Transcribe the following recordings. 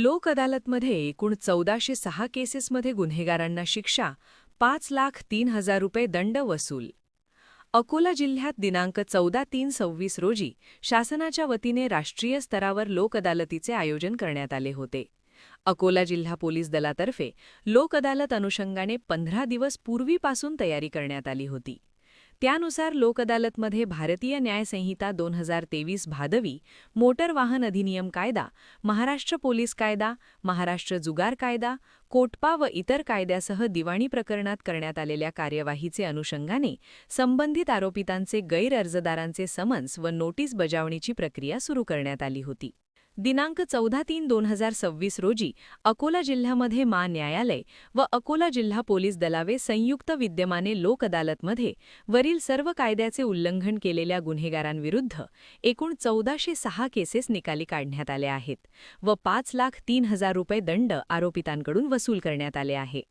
लोक अदालतमध्ये एकूण 1406 केसेसमध्ये गुन्हेगारांना शिक्षा, 5,03,000 रुपये दंड वसूल. अकोला जिल्ह्यात दिनांक 14/3/26 रोजी शासनाच्या वतीने राष्ट्रीय स्तरावर लोक अदालतीचे आयोजन करण्यात आले होते. अकोला जिल्हा पोलीस दलातर्फे लोक अदालत अनुषंगाने 15 दिवस पूर्वीपासून तयारी करण्यात आली होती. त्यानुसार लोक अदालतमध्ये भारतीय न्याय संहिता 2023 भादवी, मोटर वाहन अधिनियम कायदा, महाराष्ट्र पोलीस कायदा, महाराष्ट्र जुगार कायदा, कोटपा व इतर कायद्यासह दिवाणी प्रकरणात करण्यात आलेल्या कार्यवाहीचे अनुषंगाने संबंधित आरोपितांचे गैरअर्जदारांचे समन्स व नोटीस बजावणीची प्रक्रिया सुरू करण्यात आली होती. दिनांक 14/3/2026 रोजी अकोला जिल्ह्यामध्ये मा न्यायालय व अकोला जिल्हा पोलीस दलावे संयुक्त विद्यमाने लोक अदालतमध्ये वरील सर्व कायद्याचे उल्लंघन केलेल्या गुन्हेगारांविरुद्ध एकूण 1406 केसेस निकाली काढण्यात आल्या आहेत व 5,03,000 रुपये दंड आरोपितांकडून वसूल करण्यात आले आहे.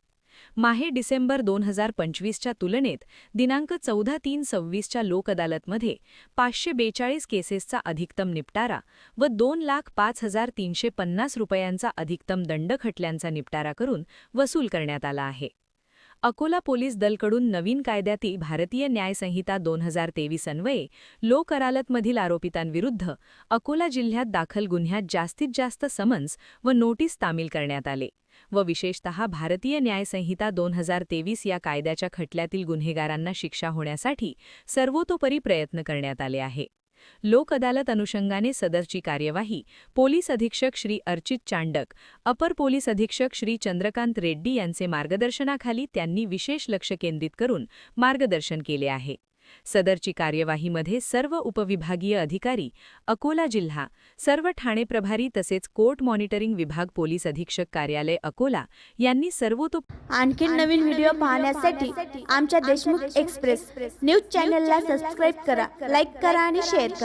माहे डिसेंबर 2025च्या तुलनेत दिनांक 14/3/26च्या लोक अदालतमध्ये 542 केसेसचा अधिकतम निपटारा व 2,05,350 रुपयांचा अधिकतम दंड खटल्यांचा निपटारा करून वसूल करण्यात आला आहे. अकोला पोलीस दलकडून नवीन कायद्यातील भारतीय न्याय संहिता 2023 अन्वये लोक अदालतमधील आरोपितांविरुद्ध अकोला जिल्ह्यात दाखल गुन्ह्यात जास्तीत जास्त समन्स व नोटीस तामील करण्यात आले व विशेषतः भारतीय न्याय संहिता 2023 या कायद्याच्या खटल्यातील गुन्हेगारांना शिक्षा होण्यासाठी सर्वतोपरी प्रयत्न करण्यात आले आहे. लोक अदालत अनुषंगाने सदरची कार्यवाही पोलीस अधीक्षक श्री अर्चित चांडक, अपर पोलीस अधीक्षक श्री चंद्रकांत रेड्डी यांचे मार्गदर्शनाखाली त्यांनी विशेष लक्ष केंद्रित करून मार्गदर्शन केले आहे. सदरची कार्यवाहीमध्ये सर्व उपविभागीय अधिकारी, अकोला जिल्हा, सर्व ठाणे प्रभारी तसेच कोर्ट मॉनिटरिंग विभाग पोलीस अधीक्षक कार्यालय अकोला यांनी आणखी नवीन व्हिडिओ पाहण्यासाठी आमच्या देशमुख एक्सप्रेस न्यूज चॅनलला सबस्क्राइब करा, लाईक करा आणि शेअर करा.